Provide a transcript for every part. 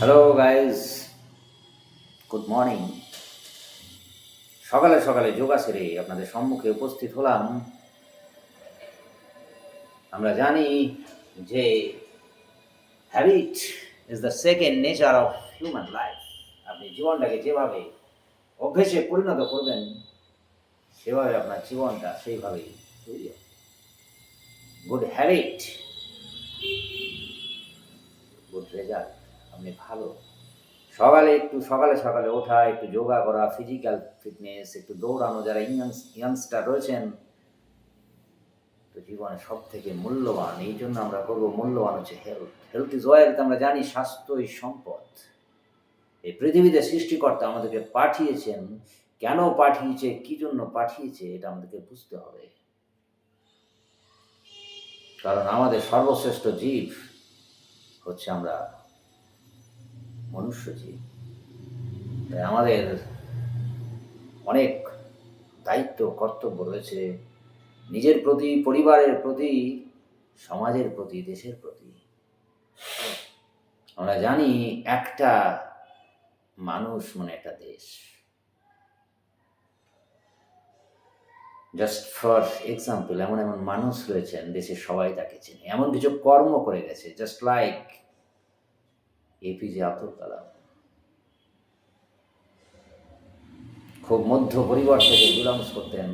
Hello guys, good morning. সকালে সকালে যোগা সেরে আপনাদের সম্মুখে উপস্থিত হলাম। আমরা জানি যে habit is the second nature of human life. আপনি জীবনটাকে যেভাবে অভ্যেসে পরিণত করবেন, সেভাবে আপনার জীবনটা সেইভাবেই তৈরি হবে। Good habit, good result. আপনি ভালো সকালে সকালে ওঠা, একটু যোগা করা, ফিজিক্যাল ফিটনেস, একটু দৌড়ানো, যারা ইয়াংস্টার রয়েছেন, তো জীবনে সব থেকে মূল্যবান, এই জন্য আমরা করবো মূল্যবান হচ্ছে হেলথ। Health is wealth. আমরা জানি স্বাস্থ্যই সম্পদ। এই পৃথিবীতে সৃষ্টিকর্তা আমাদেরকে পাঠিয়েছেন, কেন পাঠিয়েছে, কি জন্য পাঠিয়েছে, এটা আমাদেরকে বুঝতে হবে। কারণ আমাদের সর্বশ্রেষ্ঠ জীব হচ্ছে আমরা মনুষ্য জীব। তাই আমাদের অনেক দায়িত্ব, কর্তব্য রয়েছে নিজের প্রতি, পরিবারের প্রতি, সমাজের প্রতি, দেশের প্রতি। আমরা জানি একটা মানুষ মানে একটা দেশ। জাস্ট ফর এক্সাম্পল, এমন এমন মানুষ রয়েছেন দেশের সবাই তাকে চেনে, এমন কিছু কর্ম করে গেছে, just like APJ Abdul Kalam. খুব মধ্য পরিবার থেকে বিলংস করতেন।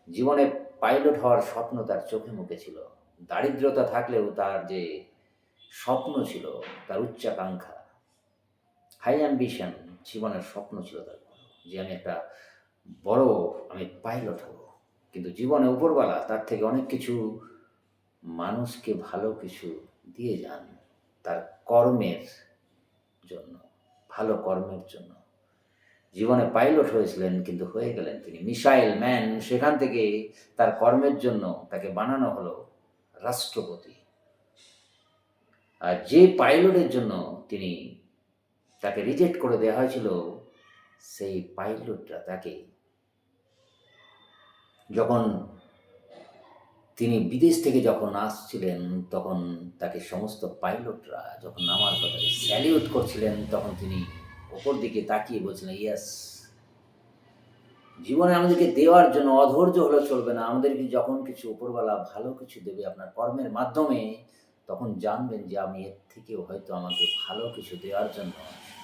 জীবনে পাইলট হওয়ার স্বপ্ন তার চোখে মুখে ছিল। দারিদ্রতা থাকলেও তার যে স্বপ্ন ছিল, তার উচ্চাকাঙ্ক্ষা, হাই অ্যাম্বিশন, জীবনের স্বপ্ন ছিল তার, যে আমি পাইলট হব। কিন্তু জীবনে উপরওয়ালা তার থেকে অনেক কিছু, মানুষকে ভালো কিছু দিয়ে যান তার কর্মের জন্য, ভালো কর্মের জন্য। জীবনে পাইলট হয়েছিলেন, কিন্তু হয়ে গেলেন তিনি মিসাইল ম্যান। সেখান থেকে তার কর্মের জন্য তাকে বানানো হলো রাষ্ট্রপতি। আর যে পাইলটের জন্য তাকে রিজেক্ট করে দেওয়া হয়েছিল, সেই পাইলটটা তাকে, যখন তিনি বিদেশ থেকে যখন আসছিলেন, তখন তাকে সমস্ত পাইলটরা যখন নামার কথা স্যালিউট করছিলেন, তখন তিনি ওপর দিকে তাকিয়ে বলছিলেন, ইয়েস। জীবনে আমাদেরকে দেওয়ার জন্য অধৈর্য হলে চলবে না। আমাদেরকে যখন কিছু উপরওয়ালা ভালো কিছু দেবে আপনার কর্মের মাধ্যমে, তখন জানবেন যে আমি এর থেকেও হয়তো আমাকে ভালো কিছু দেওয়ার জন্য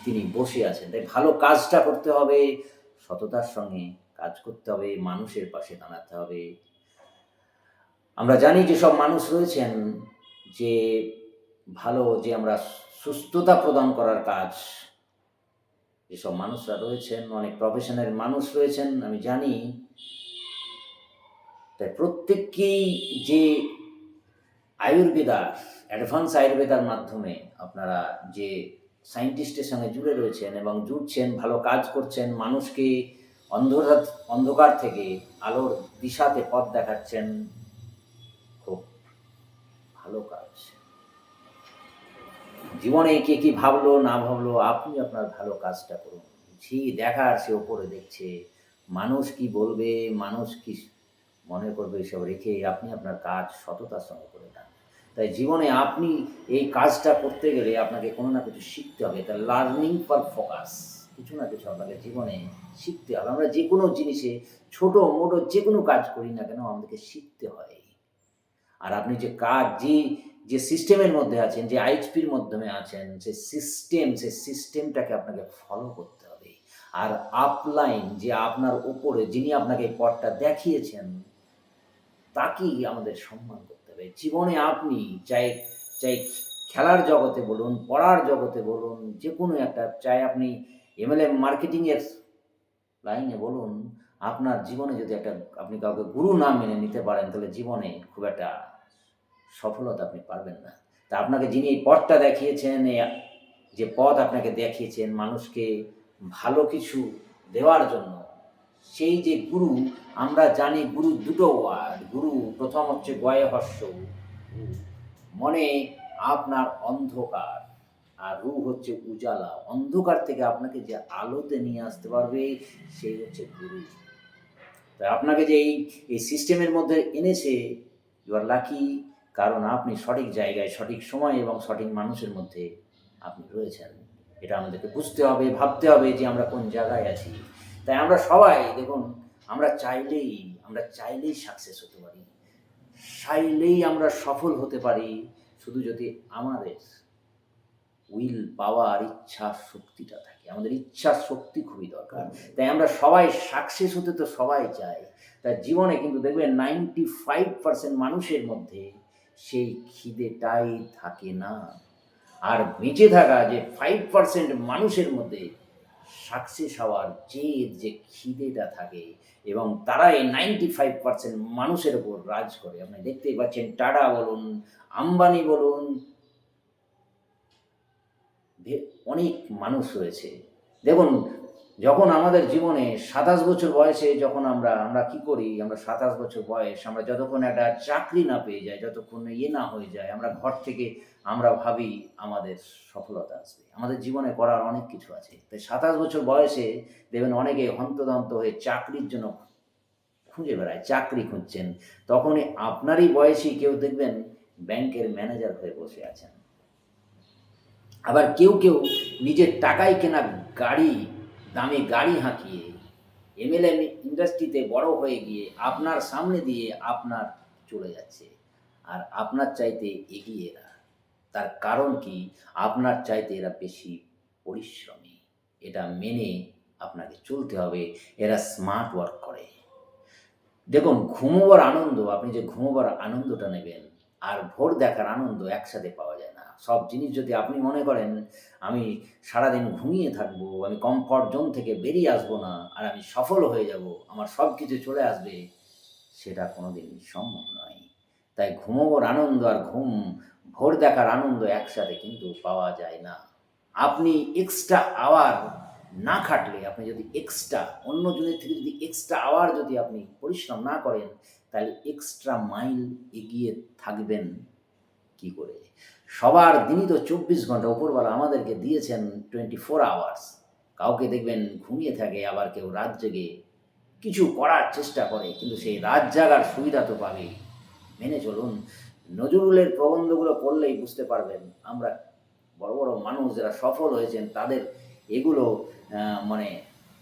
তিনি বসে আছেন। তাই ভালো কাজটা করতে হবে, সততার সঙ্গে কাজ করতে হবে, মানুষের পাশে দাঁড়াতে হবে। আমরা জানি যে সব মানুষ রয়েছেন যে ভালো, যে আমরা সুস্থতা প্রদান করার কাজ, যেসব মানুষরা রয়েছেন, অনেক প্রফেশনের মানুষ রয়েছেন, আমি জানি। তাই প্রত্যেককেই যে অ্যাডভান্স আয়ুর্বেদার মাধ্যমে আপনারা যে সায়েন্টিস্টের সঙ্গে জুড়ে রয়েছেন এবং জুড়ছেন, ভালো কাজ করছেন, মানুষকে অন্ধকার থেকে আলোর দিশাতে পথ দেখাচ্ছেন, খুব ভালো কাজ। জীবনে কে কি ভাবলো না ভাবলো, আপনি আপনার ভালো কাজটা করুন। যে দেখার সে ওপরে দেখছে, মানুষ কি বলবে, মানুষ কি মনে করবে, এসব রেখে আপনি আপনার কাজ সততার সঙ্গে করে যান। তাই জীবনে আপনি এই কাজটা করতে গেলে আপনাকে কোনো না কিছু শিখতে হবে। তাই লার্নিং ফর ফোকাস, কিছু না কিছু আপনাকে জীবনে শিখতে হবে। আমরা যে কোনো জিনিসে, ছোটো মোটো যে কোনো কাজ করি না কেন, আমাদেরকে শিখতে হয়। আর আপনি যে কাজ, যে সিস্টেমের মধ্যে আছেন, যে আইএইচপির মাধ্যমে আছেন, সেই সিস্টেমটাকে আপনাকে ফলো করতে হবে। আর আপলাইন, যে আপনার উপরে যিনি আপনাকে পথটা দেখিয়েছেন, তাকেই আমাদের সম্মান করতে হবে। জীবনে আপনি চাই চাই খেলার জগতে বলুন, পড়ার জগতে বলুন, যে কোনো একটা, চাই আপনি এমএলএম মার্কেটিংয়ের লাইনে বলুন, আপনার জীবনে যদি আপনি কাউকে গুরু না মেনে নিতে পারেন, তাহলে জীবনে খুব একটা সফলতা আপনি পারবেন না। তা আপনাকে যিনি এই পথটা দেখিয়েছেন, যে পথ আপনাকে দেখিয়েছেন মানুষকে ভালো কিছু দেওয়ার জন্য, সেই যে গুরু, আমরা জানি গুরু দুটো ওয়ার্ড। গুরু প্রথম হচ্ছে গয়ে হস্য, মনে আপনার অন্ধকার, আর রু হচ্ছে উজালা। অন্ধকার থেকে আপনাকে যে আলোতে নিয়ে আসতে পারবে, সেই হচ্ছে গুরু। তাই আপনাকে যে এই সিস্টেমের মধ্যে এনেছে, ইউ আর লাকি। কারণ আপনি সঠিক জায়গায়, সঠিক সময় এবং সঠিক মানুষের মধ্যে আপনি রয়েছেন। এটা আমাদেরকে বুঝতে হবে, ভাবতে হবে যে আমরা কোন জায়গায় আছি। তাই আমরা সবাই দেখুন, আমরা চাইলেই সাকসেস হতে পারি। চাইলেই আমরা সফল হতে পারি, শুধু যদি আমাদের উইল পাওয়ার, ইচ্ছার শক্তিটা থাকে। আমাদের ইচ্ছার শক্তি খুবই দরকার। তাই আমরা সবাই সাকসেস হতে তো সবাই চাই। তার জীবনে কিন্তু দেখবেন 95% মানুষের মধ্যে সেই খিদেটাই থাকে না। আর বেঁচে থাকা যে 5% মানুষের মধ্যে সাকসেস হওয়ার যে খিদেটা থাকে, এবং তারা এই 95% মানুষের ওপর রাজ করে। আপনি দেখতেই পাচ্ছেন, টাটা বলুন, আম্বানি বলুন, অনেক মানুষ রয়েছে। দেখুন, যখন আমাদের জীবনে 27 বছর বয়সে যখন আমরা কি করি, আমরা 27 বছর বয়স, আমরা যতক্ষণ একটা চাকরি না পেয়ে যাই, যতক্ষণ না হয়ে যায়, আমরা ঘর থেকে আমরা ভাবি আমাদের সফলতা আসবে। আমাদের জীবনে করার অনেক কিছু আছে। তাই 27 বছর বয়সে দেখবেন অনেকে হন্তদন্ত হয়ে চাকরির জন্য খুঁজে বেড়ায়, চাকরি খুঁজছেন। তখনই আপনারই বয়সী কেউ দেখবেন ব্যাংকের ম্যানেজার হয়ে বসে আছেন। আবার কেউ নিজের টাকায় কেনা দামি গাড়ি হাঁকিয়ে এমএলএম ইন্ডাস্ট্রিতে বড় হয়ে গিয়ে আপনার সামনে দিয়ে আপনার চলে যাচ্ছে। আর আপনার চাইতে এগিয়ে এরা। তার কারণ কি? আপনার চাইতে এরা বেশি পরিশ্রমী। এটা মেনে আপনাকে চলতে হবে। এরা স্মার্ট ওয়ার্ক করে। দেখুন, আপনি যে ঘুমোবার আনন্দটা নেবেন আর ভোর দেখার আনন্দ একসাথে পাওয়া যায় না। সব জিনিস যদি আপনি মনে করেন আমি সারাদিন ঘুমিয়ে থাকবো, আমি কমফর্ট জোন থেকে বেরিয়ে আসবো না, আর আমি সফল হয়ে যাব, আমার সব কিছু চলে আসবে, সেটা কোনোদিনই সম্ভব নয়। তাই ঘুমোবার আনন্দ আর ভোর দেখার আনন্দ একসাথে কিন্তু পাওয়া যায় না। আপনি এক্সট্রা আওয়ার না খাটলে, আপনি যদি অন্যজনের থেকে যদি এক্সট্রা আওয়ার যদি আপনি পরিশ্রম না করেন, তাহলে এক্সট্রা মাইল এগিয়ে থাকবেন কি করে? সবার দিনই তো 24 ঘন্টা উপরওয়ালা আমাদেরকে দিয়েছেন 24 আওয়ার্স। কাউকে দেখবেন ঘুমিয়ে থাকে, আবার কেউ রাত জেগে কিছু করার চেষ্টা করে, কিন্তু সেই রাত জাগার সুবিধা তো পাবেই। মেনে চলুন। নজরুলের প্রবন্ধগুলো পড়লেই বুঝতে পারবেন, আমরা বড় বড় মানুষ যারা সফল হয়েছেন তাদের এগুলো মানে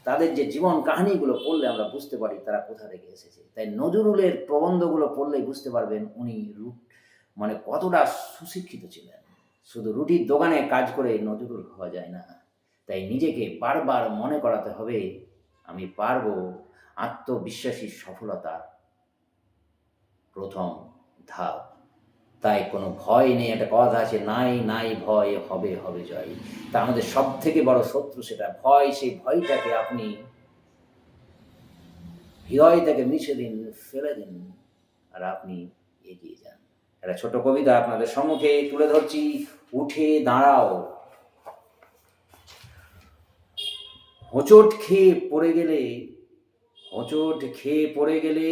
তাদের যে জীবন কাহিনীগুলো পড়লে আমরা বুঝতে পারি তারা কোথা থেকে এসেছে। তাই নজরুলের প্রবন্ধগুলো পড়লেই বুঝতে পারবেন উনি কতটা সুশিক্ষিত ছিলেন। শুধু রুটির দোকানে কাজ করে নজরুল হওয়া যায় না। তাই নিজেকে বারবার মনে করাতে হবে, আমি পারবো। আত্মবিশ্বাসী সফলতা প্রথম ধাপ। তাই কোনো ভয় নেই। একটা কথা আছে, নাই ভয়, হবে জয়। তা আমাদের সবথেকে বড় শত্রু সেটা ভয়। সেই ভয়টাকে আপনি হৃদয় থেকে মিশে দিন, ফেলে দিন, আর আপনি এগিয়ে যান। একটা ছোট কবিতা আপনাদের সম্মুখে তুলে ধরছি, উঠে দাঁড়াও। হোঁচট খেয়ে পড়ে গেলে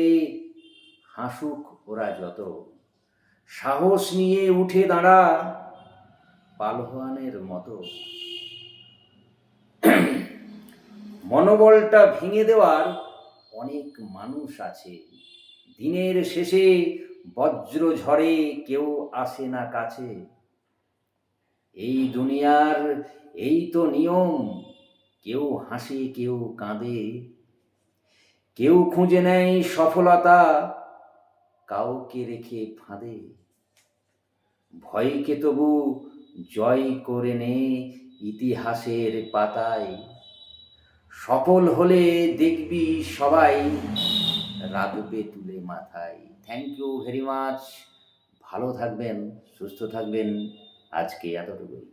হাসুক ওরা যত, সাহস নিয়ে উঠে দাঁড়া পালোয়ানের মতো। মনোবলটা ভেঙে দেওয়ার অনেক মানুষ আছে, দিনের শেষে বজ্র ঝড়ে কেউ আসে না কাছে। এই দুনিয়ার এই তো নিয়ম, কেউ হাসে কেউ কাঁদে, কেউ খুঁজে নেয় সফলতা কাউকে রেখে ফাঁদে। ভয়কে তবু জয় করে নে ইতিহাসের পাতায়, সফল হলে দেখবি সবাই রাখবে তুলে মাথায়। Thank you very much. ভালো থাকবেন, সুস্থ থাকবেন। আজকে এতটুকুই।